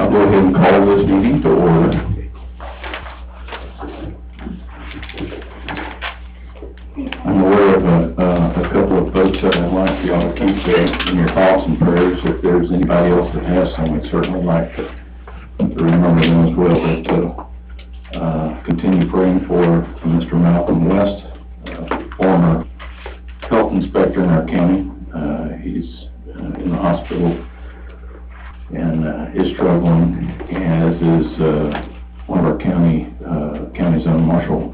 I'll go ahead and call this meeting to order. I'm aware of a couple of folks that I'd like y'all to keep in your thoughts and prayers. If there's anybody else that has some, we'd certainly like to remember them as well. But continue praying for Mr. Malcolm West, former health inspector in our county. He's in the hospital and is struggling, as is one of our county's own Marshall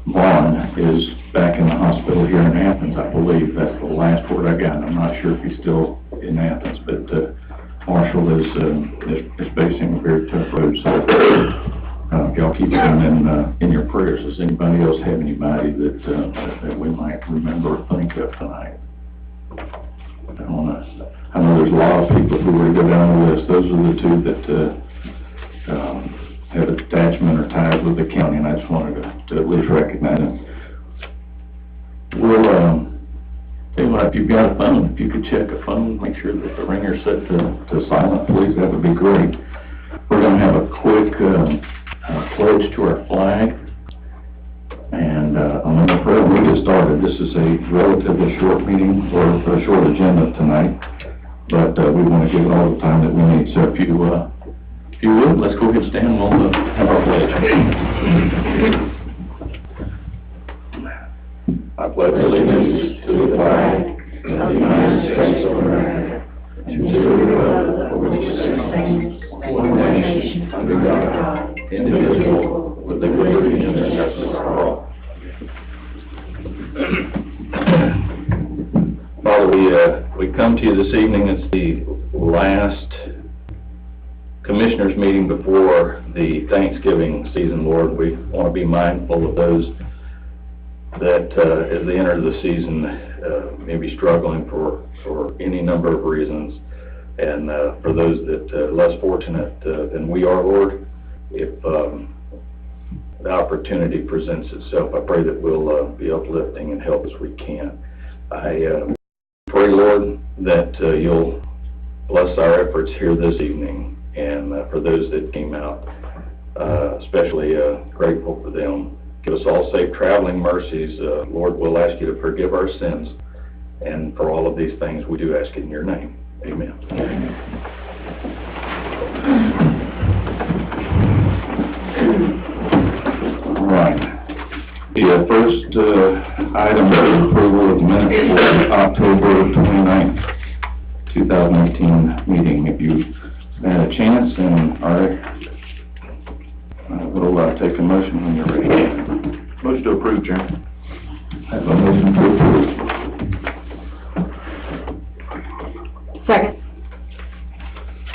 Vaughn is back in the hospital here in Athens. I believe that's the last word I got. I'm not sure if he's still in Athens, but Marshall is facing a very tough road. So y'all keep him in your prayers. Does anybody else have anybody that we might remember or think of tonight? I know there's a lot of people who were to go down the list. Those are the two that have attachment or ties with the county, and I just wanted to at least recognize them. We'll tell you what, if you've got a phone, if you could check a phone, make sure that the ringer's set to silent, please. That would be great. We're going to have a quick pledge to our flag, and I'm going to pray when we get started. This is a relatively short meeting, or a short agenda tonight, but we want to give it all the time that we need. So if you would, let's go ahead and stand and we'll have our pledge. I pledge allegiance to the flag of the United States of America, and to the republic for which it stands, one nation, under God, indivisible, with liberty and justice for all. Father, we come to you this evening. It's the last commissioners meeting before the Thanksgiving season, Lord. We want to be mindful of those that as they enter the season may be struggling for any number of reasons, and for those that are less fortunate than we are, Lord, if the opportunity presents itself, I pray that we'll be uplifting and help as we can. I pray, Lord, that you'll bless our efforts here this evening, and for those that came out, especially grateful for them. Give us all safe traveling mercies. Lord, we'll ask you to forgive our sins, and for all of these things we do ask in your name. Amen. All right. The first item is approval of minutes for October 29th, 2018 meeting. If you had a chance, and all right, we'll take a motion when you're ready. Motion to approve, Chairman. I have a motion to approve. Second.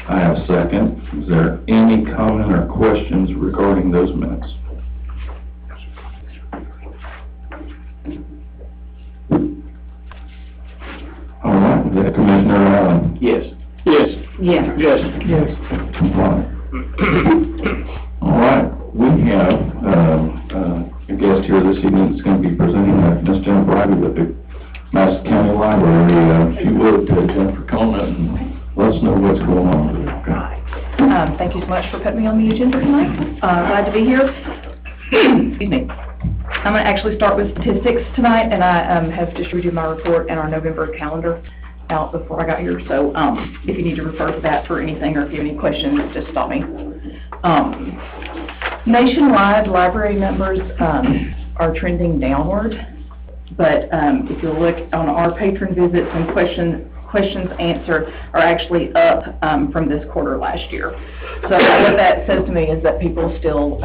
I have a second. Is there any comment or questions regarding those minutes? All right, is that Commissioner Allen? Yes. Yes. Yes. Yes. Yes. All right, we have a guest here this evening that's going to be presenting Ms. Jennifer Ivey with the Madison County Library. If you would, Jennifer, come on and let us know what's going on. Okay. Thank you so much for putting me on the agenda tonight. Glad to be here. Excuse me. I'm going to actually start with statistics tonight, and I have distributed my report and our November calendar out before I got here. So if you need to refer to that for anything, or if you have any questions, just stop me. Nationwide, library members are trending downward, but if you look on our patron visits and questions answered are actually up from this quarter last year. So what that says to me is that people still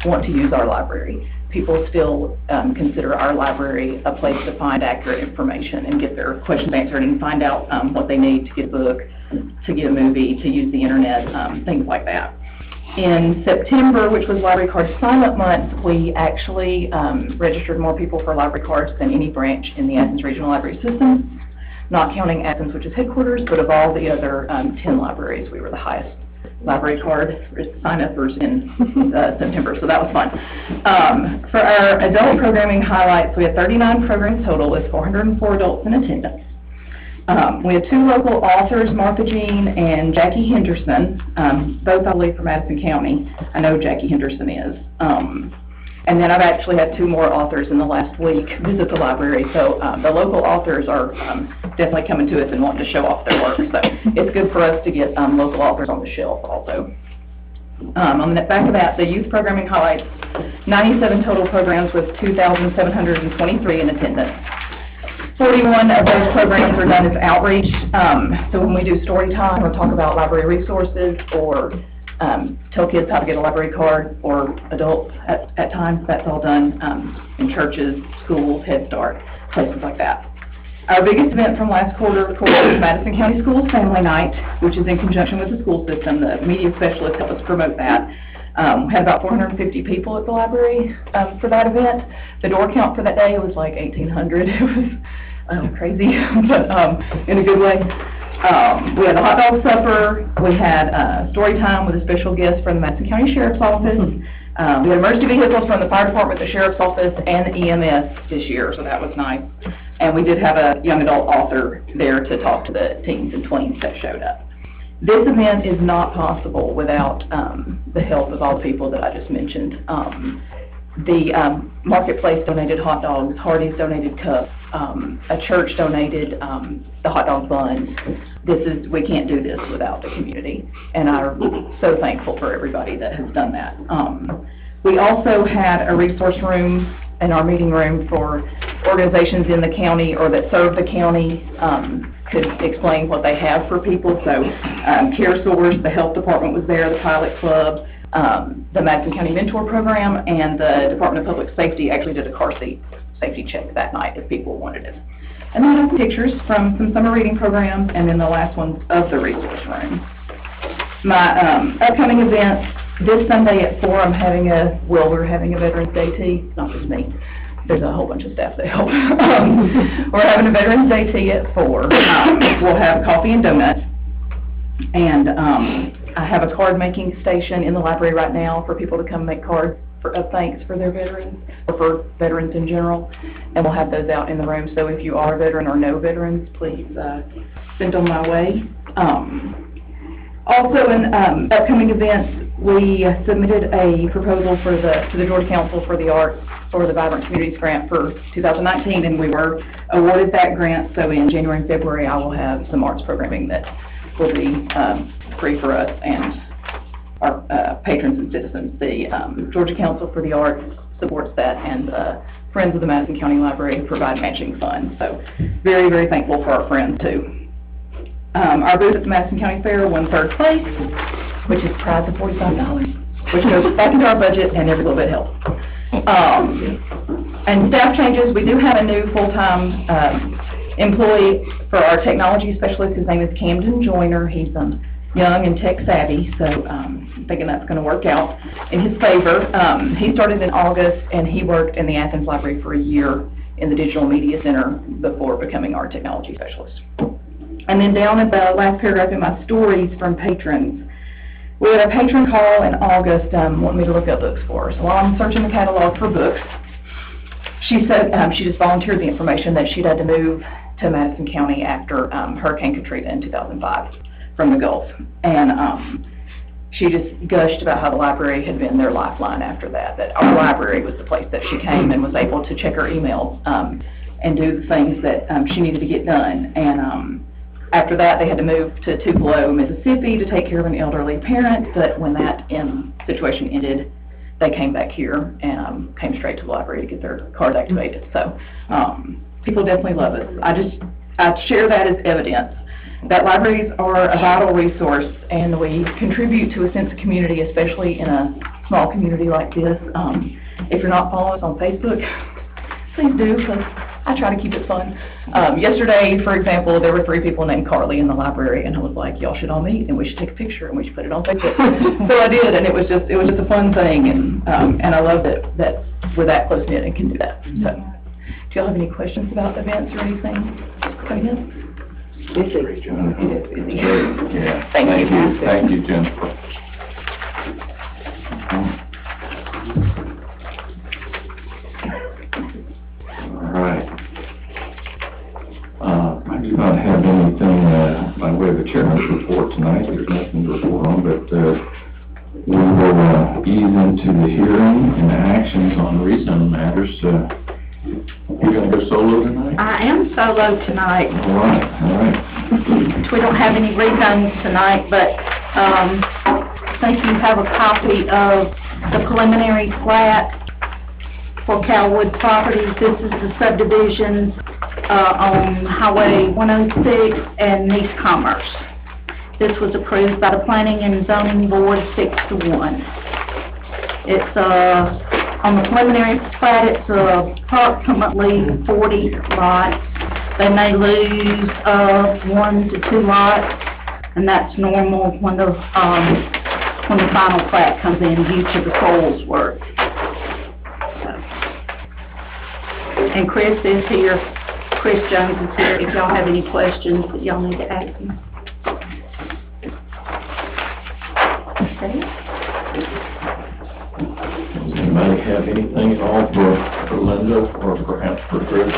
want to use our library. People still consider our library a place to find accurate information and get their questions answered and find out what they need to get a book, to get a movie, to use the internet, things like that. In September, which was Library Card Sign-Up Month, we actually registered more people for library cards than any branch in the Athens Regional Library System, not counting Athens, which is headquarters, but of all the other 10 libraries, we were the highest library card sign-uppers in September, so that was fun. For our adult programming highlights, we had 39 programs total with 404 adults in attendance. We had two local authors, Martha Jean and Jackie Henderson, both I believe from Madison County. I know Jackie Henderson is. And then I've actually had two more authors in the last week visit the library. So the local authors are definitely coming to us and wanting to show off their work. So it's good for us to get local authors on the shelf also. On the back of that, the youth programming highlights 97 total programs with 2,723 in attendance. 41 of those programs are done as outreach. So when we do story time or talk about library resources or tell kids how to get a library card, or adults at times, that's all done in churches, schools, Head Start, places like that. Our biggest event from last quarter, of course, was Madison County Schools Family Night, which is in conjunction with the school system. The media specialists helped us promote that. We had about 450 people at the library for that event. The door count for that day was like 1,800. It was crazy, but in a good way. We had a hot dog supper. We had story time with a special guest from the Madison County Sheriff's Office. We had emergency vehicles from the fire department, the Sheriff's Office, and the EMS this year, so that was nice. And we did have a young adult author there to talk to the teens and tweens that showed up. This event is not possible without the help of all the people that I just mentioned. The marketplace donated hot dogs, Hardee's donated cups, a church donated the hot dog buns. We can't do this without the community, and I'm so thankful for everybody that has done that. We also had a resource room in our meeting room for organizations in the county or that serve the county, could explain what they have for people. So CareSource, the health department was there, the Pilot Club, the Madison County Mentor Program, and the Department of Public Safety actually did a car seat safety check that night if people wanted it. And then I have pictures from some summer reading programs, and then the last ones of the resource room. My upcoming events, this Sunday at 4, we're having a Veterans Day tea. It's not just me. There's a whole bunch of staff that help. We're having a Veterans Day tea at 4. We'll have coffee and donuts. And I have a card making station in the library right now for people to come make cards of thanks for their veterans, or for veterans in general. And we'll have those out in the room. So if you are a veteran or know veterans, please send them my way. Also in upcoming events, we submitted a proposal to the Georgia Council for the Arts for the Vibrant Communities Grant for 2019, and we were awarded that grant. So in January and February, I will have some arts programming that will be free for us and our patrons and citizens. The Georgia Council for the Arts supports that, and Friends of the Madison County Library provide matching funds. So very, very thankful for our friends too. Our booth at the Madison County Fair won 3rd place, which is a prize of $45, which goes back into our budget, and every little bit helps. And staff changes, we do have a new full-time employee for our technology specialist. His name is Camden Joyner. He's young and tech savvy, so I'm thinking that's going to work out in his favor. He started in August, and he worked in the Athens Library for a year in the Digital Media Center before becoming our technology specialist. And then down at the last paragraph in my stories from patrons, we had a patron call in August wanting me to look up books for her. So while I'm searching the catalog for books, she said she just volunteered the information that she'd had to move to Madison County after Hurricane Katrina in 2005 from the Gulf. And she just gushed about how the library had been their lifeline after that, that our library was the place that she came and was able to check her emails and do the things that she needed to get done. And after that, they had to move to Tupelo, Mississippi to take care of an elderly parent, but when that situation ended, they came back here and came straight to the library to get their card activated. So people definitely love us. I share that as evidence that libraries are a vital resource, and we contribute to a sense of community, especially in a small community like this. If you're not following us on Facebook, please do, because I try to keep it fun. Yesterday, for example, there were 3 people named Carly in the library, and I was like, y'all should all meet, and we should take a picture, and we should put it on Facebook. So I did, and it was just a fun thing, and I love that we're that close-knit and can do that. So, do y'all have any questions about events or anything coming in? It is busy. Yeah. Thank you. Thank you, Jennifer. All right. I do not have any nothing to report on, but, we will, ease into the hearing and actions on rezone matters. You gonna go solo tonight? I am solo tonight. All right. We don't have any rezones tonight, but, I think you have a copy of the preliminary plat for Calwood Properties. This is the subdivisions, on Highway 106 and East Commerce. This was approved by the Planning and Zoning Board 6-1. It's, on the preliminary plat, it's approximately 40 lots. They may lose, 1 to 2 lots, and that's normal when the final plat comes in due to the soils work. And Chris is here, Chris Jones is here, if y'all have any questions that y'all need to ask him. Okay. Does anybody have anything at all for Linda or perhaps for Chris?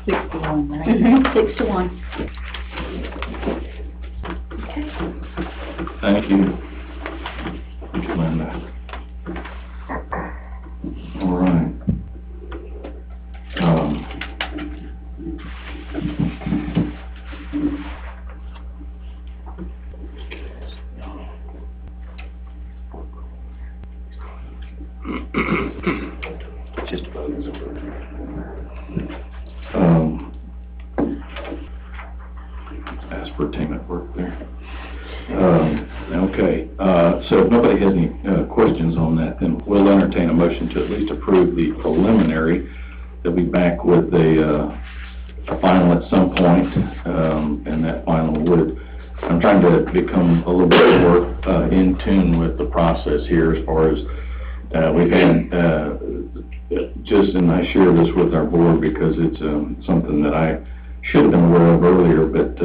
6-1, right? Mm-hmm, 6-1. Thank you. Thank you, Linda. All right. Just about aspartame work there. Okay, so if nobody has any questions on that, then we'll entertain a motion to at least approve the preliminary. They'll be back with a final at some point, and that final would, I'm trying to become a little bit more in tune with the process here as far as we've had, and I share this with our board because it's something that I should have been aware of earlier, but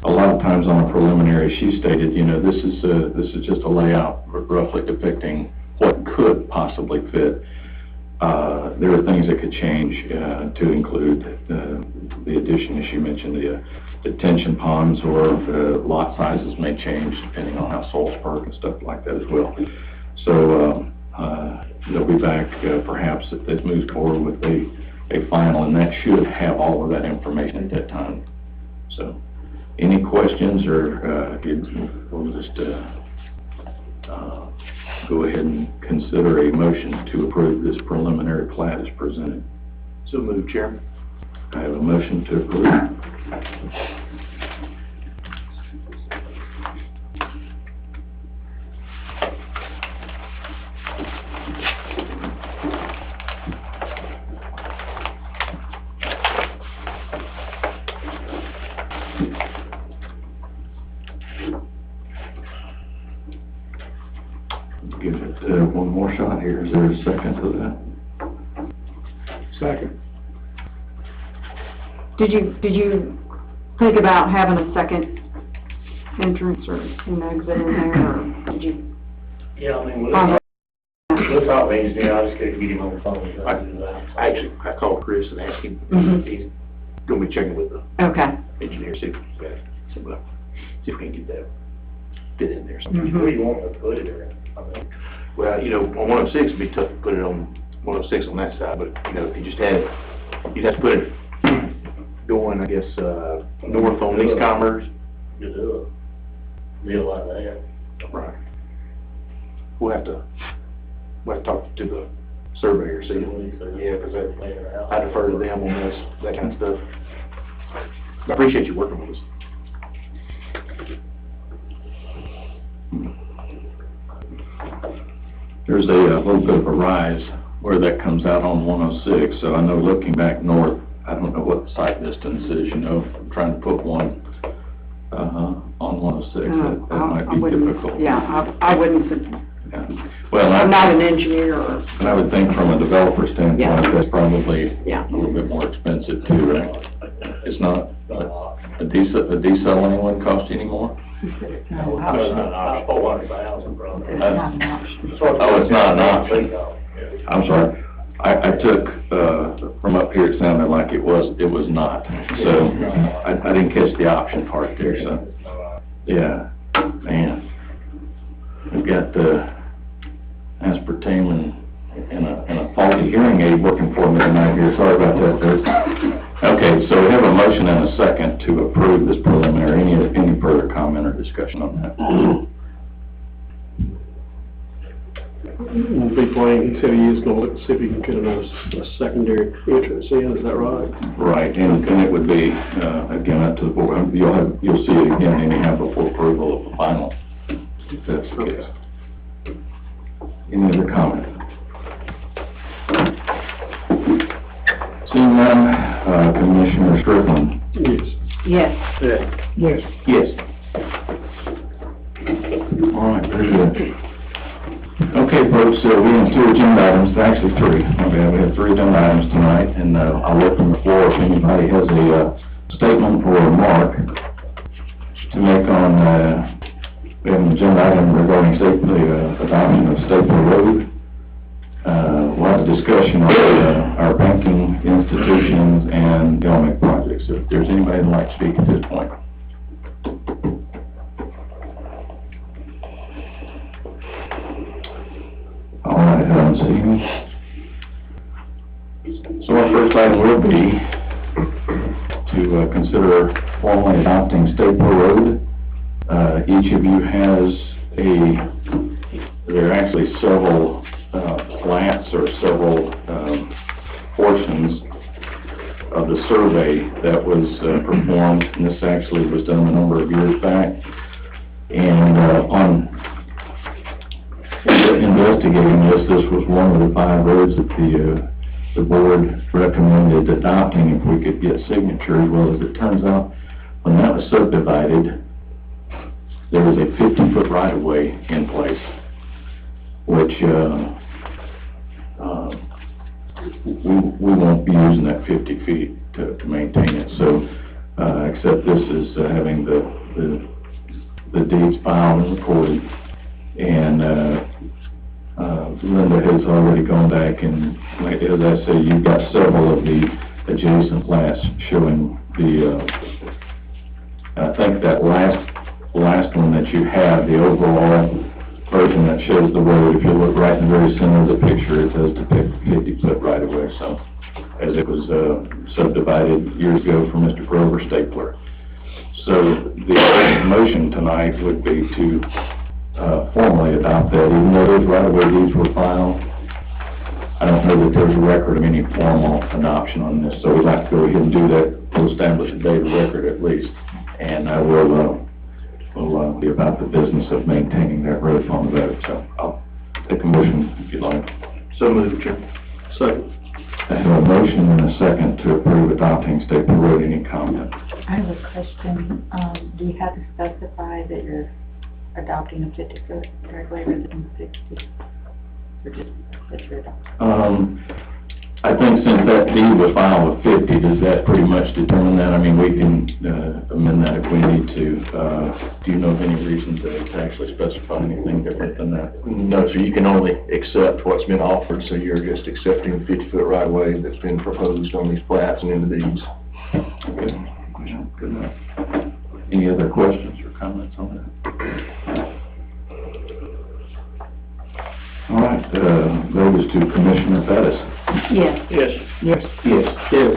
a lot of times on a preliminary, she stated, you know, this is just a layout roughly depicting what could possibly fit. There are things that could change to include the addition, as you mentioned, the detention ponds, or lot sizes may change depending on how soils perk and stuff like that as well. So they'll be back perhaps if it moves forward with a final, and that should have all of that information at that time. So any questions, or we'll just go ahead and consider a motion to approve this preliminary plat as presented. So moved, Chairman. I have a motion to approve. Give it one more shot here. Is there a second to that? Second. Did you think about having a second entrance or an exit in there, or did you? Yeah, I mean, we'll talk Wednesday, I just gotta get him on the phone. I called Chris and asked him, he's gonna be checking with the Okay. engineer, see if we can get that fit in there. Where do you want to put it, or, I mean? Well, you know, on 106, it'd be tough to put it on 106 on that side, but, you know, if you just had it, you'd have to put it going, I guess, north on East Commerce. You do a deal like that. Right. We'll have to talk to the surveyor, see. Yeah, because I defer to them on this, that kind of stuff. I appreciate you working with us. There's a little bit of a rise where that comes out on 106, so I know looking back north, I don't know what the site distance is, you know, I'm trying to put one on 106, that might be difficult. Yeah, I wouldn't, Yeah. Well, I'm not an engineer or. And I would think from a developer standpoint, Yeah. that's probably Yeah. a little bit more expensive too, right? It's not, a decel anyone cost you any more? No, it's not 400,000 probably. It's not an option. Oh, it's not an option. I'm sorry. I took, from up here, it sounded like it was not. So I didn't catch the option part there, so, yeah, man. I've got aspartame and a faulty hearing aid working for me tonight here. Sorry about that, folks. Okay, so we have a motion and a second to approve this preliminary. Any further comment or discussion on that? To be plain, he said he is gonna look, see if he can get a secondary entrance in, is that right? Right, and it would be, again, up to the board. You'll see it again anyhow before approval of the final, if that's the case. Any other comment? Seeing none, Commissioner Strickland? Yes. Yes. Yes. Yes. All right, very good. Okay, folks, we have 2 agenda items, actually 3. Okay, we have 3 agenda items tonight, and I'll open the floor if anybody has a statement or remark to make on, we have an agenda item regarding the adoption of Stapler Road. We'll have a discussion on our banking institutions and development projects. If there's anybody that'd like to speak at this point. All right, I don't see any. So our first item will be to consider formally adopting Stapler Road. Each of you has there are actually several plats or several portions of the survey that was performed, and this actually was done a number of years back. And on investigating this was one of the 5 roads that the board recommended adopting if we could get signatures. Well, as it turns out, when that was subdivided, there was a 50-foot right-of-way in place, which we won't be using that 50 feet to maintain it. So, except this is having the deeds filed and recorded. And Linda has already gone back and, like, as I say, you've got several of the adjacent plats showing I think that last one that you have, the overall version that shows the road, if you look right in the very center of the picture, it does depict 50-foot right-of-way, so, as it was subdivided years ago from Mr. Grover Stapler. So, the motion tonight would be to formally adopt that, even though those right-of-way deeds were filed. I don't know that there's a record of any formal adoption on this, so we'd like to go ahead and do that to establish a date of record at least. And we'll be about the business of maintaining that road on the road. So I'll take a motion if you'd like. So moved, Chairman. Second. I have a motion and a second to approve adopting Stapler Road. Any comment? I have a question. Do you have to specify that you're adopting a 50-foot driveway rather than 60? Or just that you're adopting? I think since that deed was filed with 50, does that pretty much determine that? I mean, we can amend that if we need to. Do you know of any reason to actually specify anything different than that? No, so you can only accept what's been offered, so you're just accepting the 50-foot right-of-way that's been proposed on these plats and in the deeds. Okay, good enough. Any other questions or comments on that? All right, vote is to Commissioner Madison. Yes. Yes. Yes. Yes. Yes.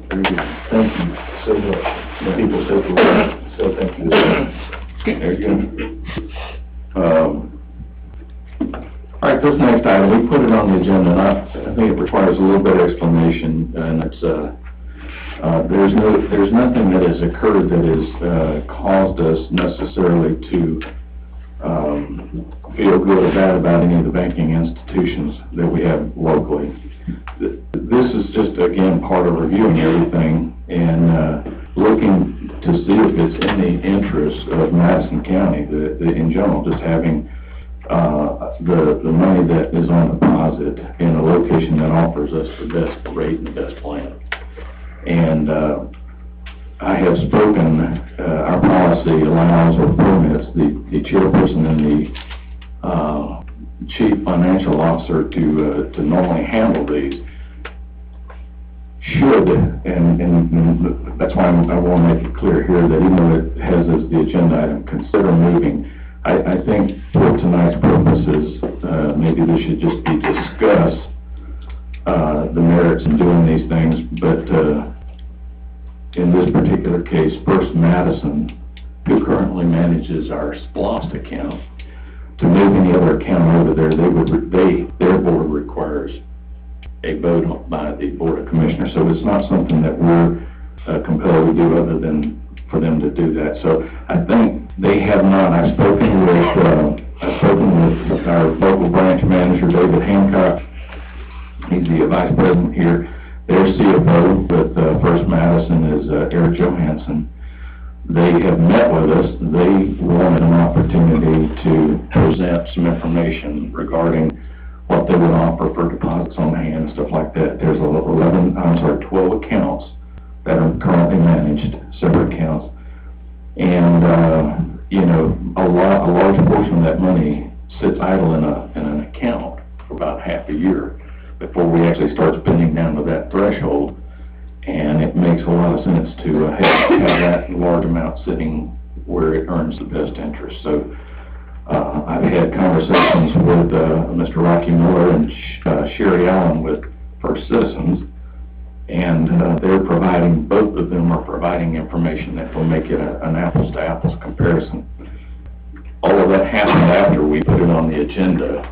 Very good. Thank you so much. The people said the word, so thank you. There you go. All right, this next item, we put it on the agenda, and I think it requires a little bit of explanation, and it's, there's nothing that has occurred that has caused us necessarily to feel good or bad about any of the banking institutions that we have locally. This is just, again, part of reviewing everything and looking to see if it's in the interest of Madison County, in general, just having the money that is on deposit in a location that offers us the best rate and the best plan. And I have spoken, our policy allows or permits the chairperson and the chief financial officer to normally handle these. Should, and that's why I want to make it clear here that even though it has as the agenda item, consider moving, I think for tonight tonight's purposes, maybe this should just be discuss, the merits in doing these things, but, in this particular case, First Madison, who currently manages our SPLOST account, to move any other account over there, their board requires a vote by the Board of Commissioners, so it's not something that we're compelled to do other than for them to do that. So I think they have not. I've spoken with our local branch manager, David Hancock. He's the vice president here. Their CFO with First Madison is Eric Johansson. They have met with us. They wanted an opportunity to present some information regarding what they would offer for deposits on hand and stuff like that. There's 12 accounts that are currently managed, separate accounts. And, you know, a large portion of that money sits idle in an account for about half a year before we actually start spending down to that threshold. And it makes a lot of sense to have that large amount sitting where it earns the best interest. So I've had conversations with Mr. Rocky Miller and Sherry Allen with First Citizens, and both of them are providing information that will make it an apples-to-apples comparison. All of that happened after we put it on the agenda.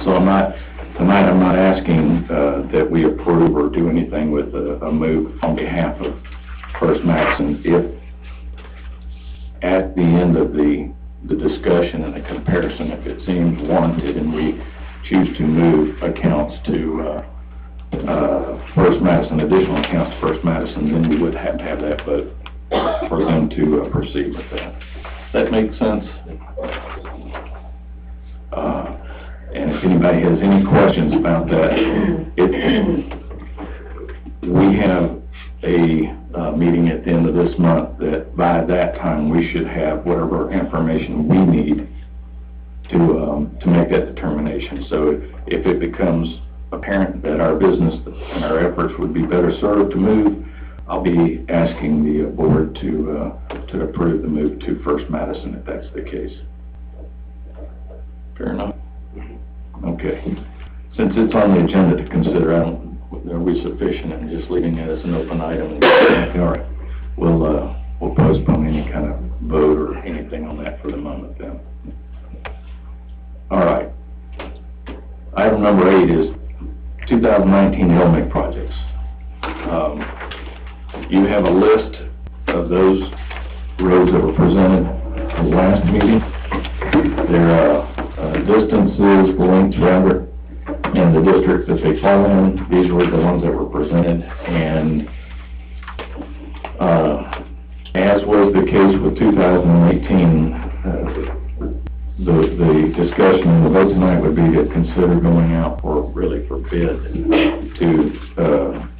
So tonight I'm not asking that we approve or do anything with a move on behalf of First Madison. If at the end of the discussion and the comparison, if it seems warranted and we choose to move accounts to First Madison, additional accounts to First Madison, then we would have to have that vote for them to proceed with that. That makes sense? And if anybody has any questions about that, we have a meeting at the end of this month that by that time we should have whatever information we need to make that determination. So if it becomes apparent that our business and our efforts would be better served to move, I'll be asking the board to approve the move to First Madison if that's the case. Fair enough? Okay. Since it's on the agenda to consider, are we sufficient in just leaving it as an open item? All right. We'll postpone any kind of vote or anything on that for the moment then. All right. Item number 8 is 2019 LMIC projects. You have a list of those roads that were presented at the last meeting. There are distances, lengths rather, and the districts that they fall in. These were the ones that were presented, and as was the case with 2018, the discussion and the vote tonight would be to consider going out for bid to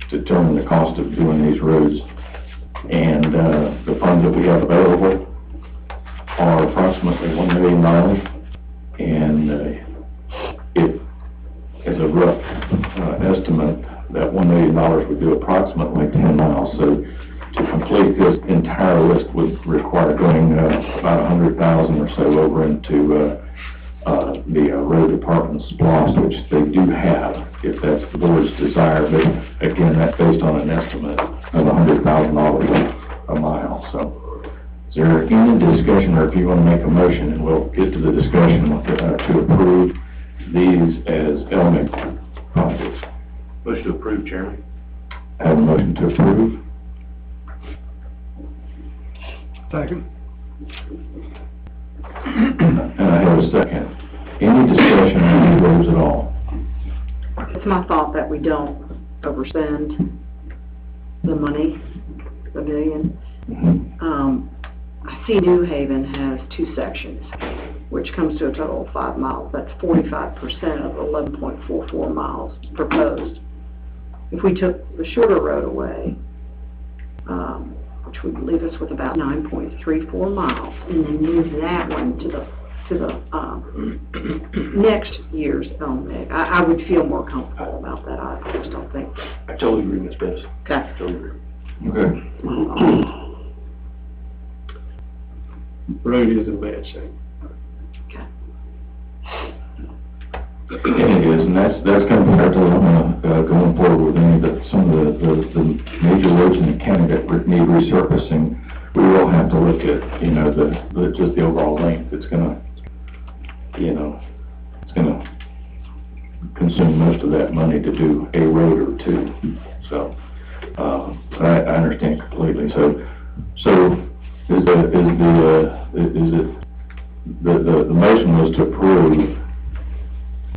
determine the cost of doing these roads. And the funds that we have available are approximately $1 million. And it is a rough estimate that $1 million would do approximately 10 miles. So to complete this entire list would require going about $100,000 or so over into the road department's SPLOST, which they do have, if that's the board's desire. But again, that's based on an estimate of $100,000 a mile. So is there any discussion, or if you want to make a motion, and we'll get to the discussion to approve these as LMIC projects? Motion to approve, Chairman. I have a motion to approve. Second. And I have a second. Any discussion on these roads at all? It's my thought that we don't overspend the money, the million. Mm-hmm. I see New Haven has 2 sections, which comes to a total of 5 miles. That's 45% of 11.44 miles proposed. If we took the shorter road away, which would leave us with about 9.34 miles, and then move that one to the next year's LMIC, I would feel more comfortable about that. I just don't think. I totally agree, Ms. Bettis. Okay. Totally agree. Okay. Road is in bad shape. Okay. And it is, and that's kind of part of, going forward with any of some of the major roads in the county that need resurfacing. We will have to look at, you know, just the overall length. It's gonna, you know, it's gonna consume most of that money to do a road or two. So, I understand completely. So is the motion was to approve.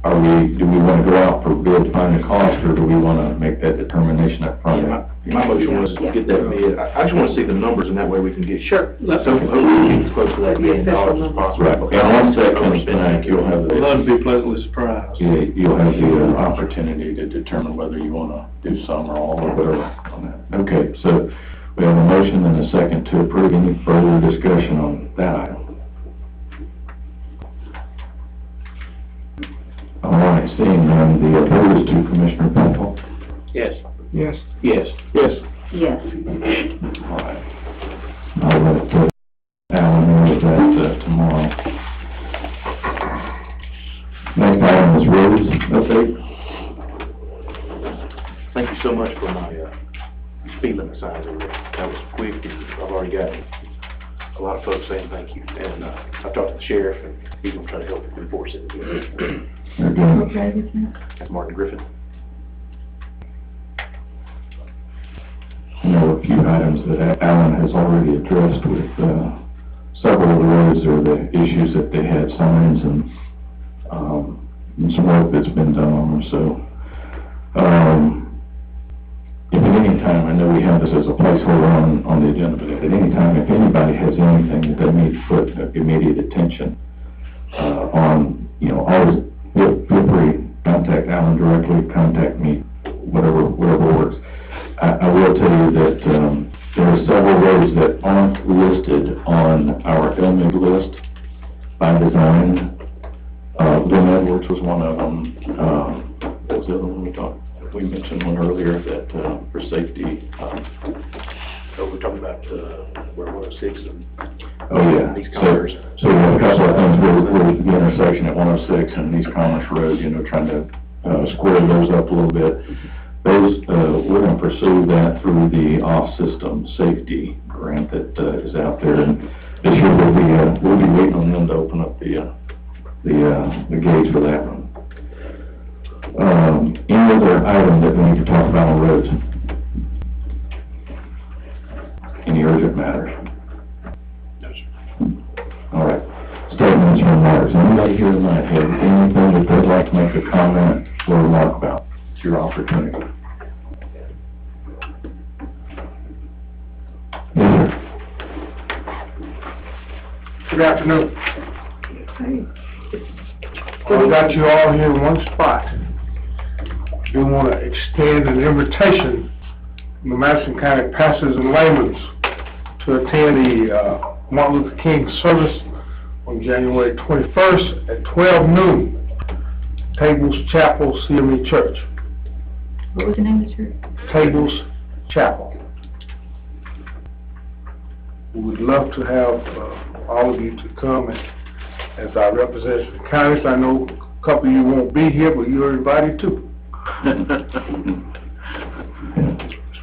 Do we want to go out for bid to find a cost, or do we want to make that determination up front? My motion was to get that bid. I just want to see the numbers, and that way we can get. Sure. So, hopefully, we get as close to that $1 million as possible. Right, and once that comes back, you'll have I'd love to be pleasantly surprised. you'll have the opportunity to determine whether you want to do some or all or whatever on that. Okay, so we have a motion and a second to approve. Any further discussion on that item? All right, seeing none, the vote is to Commissioner Penfold. Yes. Yes. Yes. Yes. Yes. All right. I'll let Alan know that tomorrow. Next item is roads update. Thank you so much for my, speed limit signs over there. That was quick. I've already got a lot of folks saying thank you. And, I've talked to the sheriff, and he's gonna try to help enforce it. Again, That's Martin Griffin. you know, a few items that Alan has already addressed with, several of the roads or the issues that they had, signs and some work that's been done on them. So, if at any time, I know we have this as a placeholder on the agenda, but at any time, if anybody has anything that they need to put immediate attention, on, you know, always feel free, contact Alan directly, contact me, whatever works. I will tell you that, there are several roads that aren't listed on our LMIG list by design. Lynn Edwards was one of them. What was the other one we mentioned one earlier that, for safety, So we're talking about, where 106 and. oh yeah. These Commerce. So we have a couple of things with the intersection at 106 and East Commerce Road, you know, trying to, square those up a little bit. Those, we're gonna pursue that through the off-system safety grant that, is out there. And this year we'll be waiting on them to open up the gates for that one. Any other item that we need to talk about on roads? Any urgent matters? All right. Statements and remarks. Anybody here tonight have anything that they'd like to make a comment or remark about? It's your opportunity. Yes, sir. Good afternoon. I've got you all here in one spot. I do want to extend an invitation from the Madison County pastors and laymen to attend the Martin Luther King service on January 21st at 12 noon, Tables Chapel, CME Church. What was the name of the church? Tables Chapel. We would love to have all of you to come as our representatives of the counties. I know a couple of you won't be here, but you're invited too.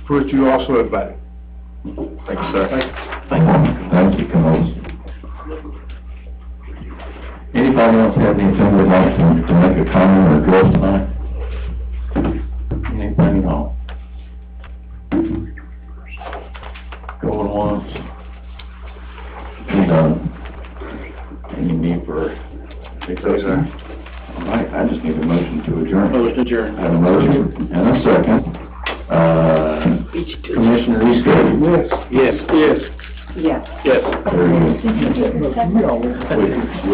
Stuart, you also invited. Thank you, sir. Thank you, Camille. Anybody else have anything they'd like to make a comment or address tonight? Anything at all? Going once? Done. Any need for executive? All right, I just need a motion to adjourn. Motion adjourned. I have a motion and a second. Commissioner Eastgate? Yes. Yes. Yes. Yes. Very good. Did you get the second? We